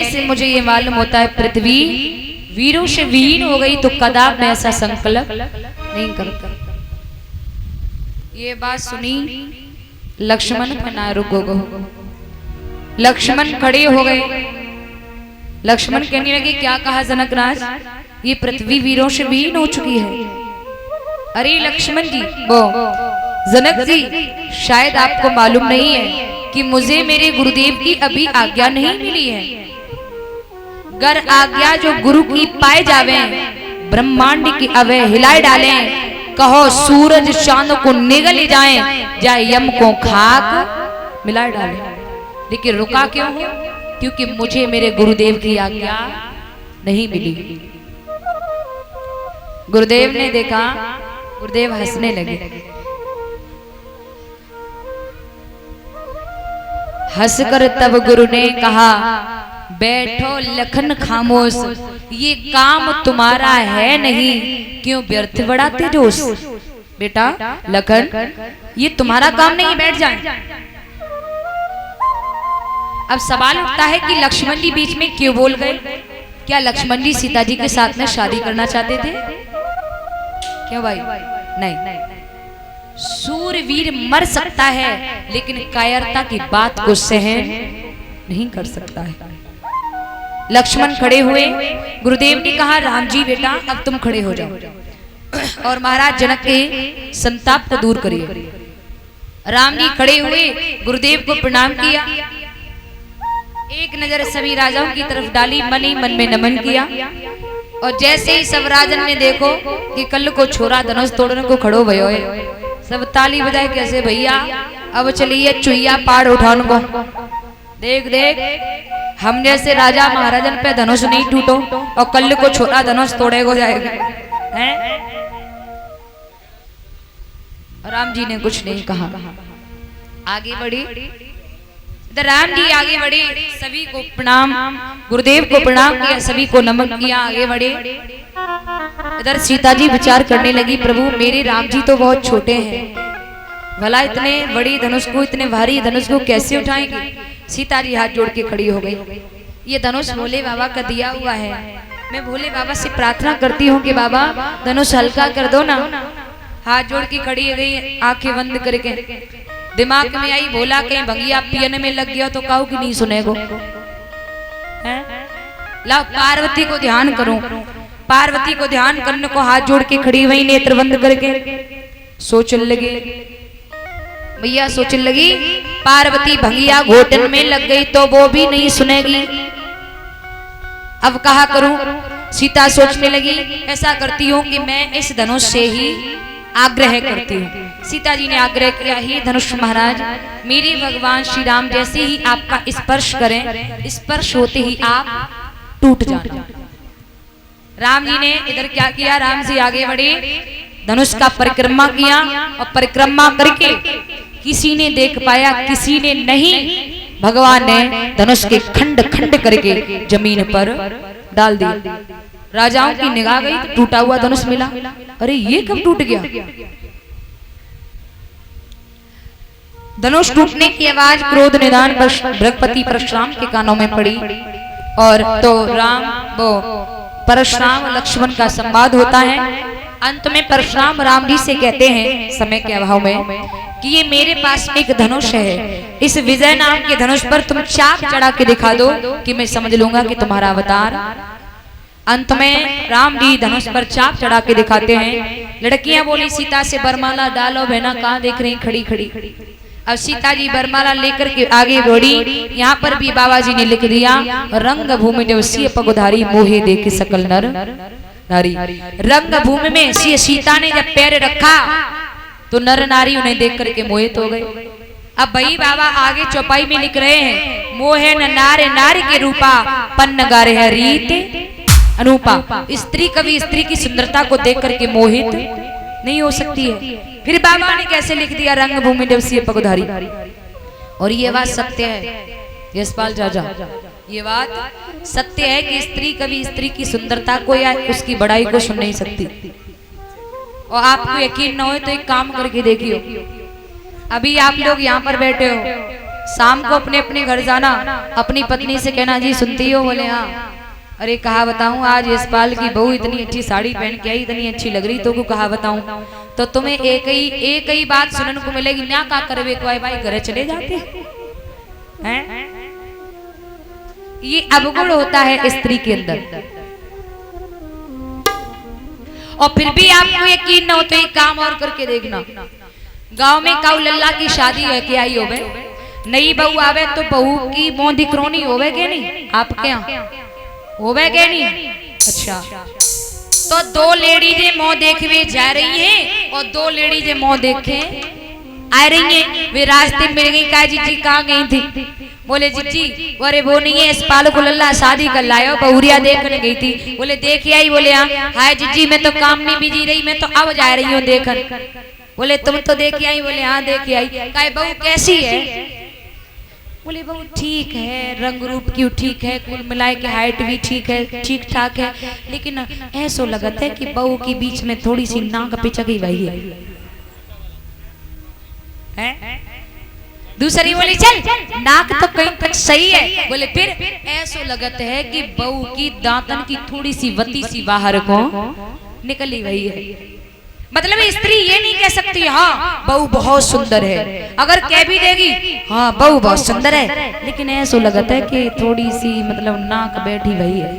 से मुझे ये मालूम होता है पृथ्वी वीरों से विहीन हो गई तो कदाप मैं ऐसा संकल्प नहीं करता। ये बात सुनी लक्ष्मण फना रुको गो। लक्ष्मण खड़े हो गए। लक्ष्मण कहने लगे क्या कहा जनकराज, ये पृथ्वी वीरों से विहीन हो चुकी है। अरे लक्ष्मण जी, वो जनक जी, शायद आपको मालूम नहीं है कि मुझे मेरे गुरुदेव की अभी आज्ञा नहीं मिली है। गर आज्ञा जो गुरु की पाए जावे, ब्रह्मांड की अवे हिलाए डाले, कहो सूरज चांद को निगल जाएं, जाए यम को खाक मिलाए डाले। लेकिन रुका क्यों? क्योंकि मुझे मेरे गुरुदेव की आज्ञा नहीं मिली। गुरुदेव ने देखा, गुरुदेव हंसने लगे। हंसकर तब गुरु ने कहा, बैठो लखन खामोश, ये काम तुम्हारा है नहीं, क्यों व्यर्थ बढ़ाते जोश। बेटा लखन, ये तुम्हारा काम नहीं, बैठ जाए। अब सवाल उठता है कि लक्ष्मण जी बीच में क्यों बोल गए? क्या लक्ष्मण जी सीता जी के साथ में शादी करना चाहते थे? क्यों भाई? नहीं। सूरवीर मर सकता है लेकिन कायरता की बात को सहन नहीं कर सकता है। लक्ष्मण खड़े हुए। गुरुदेव ने कहा, राम जी बेटा अब तुम खड़े हो जाओ और महाराज जनक के संताप को दूर करिए। राम जी खड़े हुए, गुरुदेव को प्रणाम किया, एक नजर सभी राजाओं की तरफ डाली, मन ही मन में नमन किया। और जैसे ही सब राजन ने देखो कि कल को छोरा धनुष तोड़ने को खड़ो भयो है, सब ताली बजाए, कैसे भैया अब चलिए चुईया पाड़ उठाने को। देख देख, हम जैसे राजा महाराजन पे धनुष नहीं टूटो और कल को छोरा धनुष तोड़े को जाएगा हैं? राम जी ने कुछ नहीं कहा, आगे बढ़ी। राम जी आगे बढ़े, सभी को प्रणाम, गुरुदेव को प्रणाम किया, सभी को नमन किया, आगे बढ़े। इधर सीता जी विचार करने लगी, प्रभु मेरे राम जी तो बहुत छोटे हैं, भला इतने बड़ी धनुष को, इतने भारी धनुष को कैसे उठाएंगे? सीता जी हाथ जोड़ के खड़ी हो गई। ये धनुष भोले बाबा का दिया हुआ है, मैं भोले बाबा से प्रार्थना करती हूँ कि बाबा धनुष हल्का कर दो ना। हाथ जोड़ के खड़ी हो गई, आंखें बंद करके। दिमाग में आई, भोला कहीं भंगिया पियने में लग गया तो काऊ की नहीं सुनेगो। ला पार्वती को ध्यान करो। पार्वती को ध्यान करने को हाथ जोड़ के खड़ी हुई, नेत्र बंद करके सोचने लगी। भैया सोचने लगी, पार्वती भंगिया घोटन में लग गई तो वो भी नहीं सुनेगी, अब कहा करूं? सीता सोचने लगी, ऐसा करती हूं कि मैं इस धनुष से ही आग्रह करती हूँ। सीता जी ने आग्रह किया, ही धनुष महाराज, मेरे भगवान श्री राम जैसे ही आपका स्पर्श करें, स्पर्श होते ही आप टूट जाना। राम जी ने इधर क्या किया, राम जी आगे बढ़े, धनुष का परिक्रमा किया और परिक्रमा करके किसी ने देख पाया, किसी ने नहीं, भगवान ने धनुष के खंड खंड करके जमीन पर डाल दिया। राजाओं की निगाह गई तो टूटा हुआ धनुष मिला। अरे ये कब टूट गया? धनुष टूटने की आवाज क्रोध निदान बृहस्पति परशुराम के कानों में पड़ी और तो राम वो परशुराम लक्ष्मण का संवाद होता है। अंत में परशुराम राम जी से कहते हैं समय के अभाव में कि ये मेरे पास एक धनुष है, इस विजय नाम के धनुष पर तुम चाप चढ़ा के दिखा दो कि मैं समझ लूंगा कि तुम्हारा अवतार। अंत में राम जी धनुष पर चाप चढ़ा के दिखाते हैं। लड़कियां बोली, सीता से बरमाला डालो बहना, कहाँ देख रही खड़ी खड़ी। अब सीता जी बरमाला लेकर के आगे बढ़ी। यहाँ पर भी बाबा जी ने लिख दिया, रंग भूमि में सिय पगुधारी मोहे देखे सकल नर नारी। रंग भूमि में सीता ने जब पैर रखा तो नर नारी उन्हें देख करके मोहित हो गए। अब भाई बाबा आगे चौपाई में लिख रहे हैं, मोहे न नारे नारी के रूपा, पन्न गारे है रीत अनूपा। स्त्री कभी स्त्री की सुंदरता को देख करके मोहित नहीं हो सकती है। फिर बाबा ने कैसे लिख दिया, रंग भूमि देवसी पगुधारी। और ये बात सत्य है यशपाल चाचा, ये बात सत्य है कि स्त्री कभी स्त्री की सुंदरता को या उसकी बड़ाई को सुन नहीं सकती। और आपको यकीन न हो तो एक काम करके देखियो, अभी आप लोग यहाँ पर बैठे हो, शाम को अपने अपने घर जाना, अपनी पत्नी से कहना जी सुनती हो? बोले हाँ। अरे कहा बताऊं, आज यशपाल की बहू इतनी अच्छी साड़ी पहन के आई, इतनी अच्छी लग रही, तो को कहा बताऊं? तो तुम्हें एक ही बात सुनने को मिलेगी, ना का करवे को आए भाई घर चले जाते हैं। ये अवगुण होता है स्त्री के अंदर। और फिर भी आपको यकीन न हो तो एक काम और करके देखना, गांव में काऊ लल्ला की शादी है कि आई होवे, नई बहू आवे तो बहू की मोह दिक्रोनी होवे के नहीं? आपके यहाँ होवे के नहीं? अच्छा, तो दो लेडीजे मोह देखवे जा रही हैं और दो लेडीजे मोह देखे आ रही हैं। वे रास्ते मिल गई, कहा जी कहाँ गई थी? बोले जी अरे वो नहीं है, यशपाल को लल्ला शादी कर लायो, बहुरिया देखने गई थी। बोले देख आई? बोले हाँ। हाय जी मैं तो काम में बिजी रही, मैं तो अब जा रही हूँ देखन। बोले तुम तो देख आई? बोले हाँ देख आई। कहा बहू कैसी है? बोले बहू ठीक है, रंग रूप की ठीक है, कुल मिलाए के हाइट भी ठीक है, ठीक ठाक है, लेकिन ऐसा लगता है कि बहू के बीच में थोड़ी सी नाक पिचक ही गई है। दूसरी बोली चल नाक तो कहीं तक सही है। बोले फिर ऐसा लगता है कि बहू की दांतन की थोड़ी सी वती सी बाहर को निकली गई है। मतलब स्त्री ये नहीं कह सकती हाँ बहू बहुत सुंदर है, अगर कह भी देगी हाँ बहू बहुत सुंदर है, लेकिन ऐसा लगता है कि थोड़ी सी मतलब नाक बैठी गई है।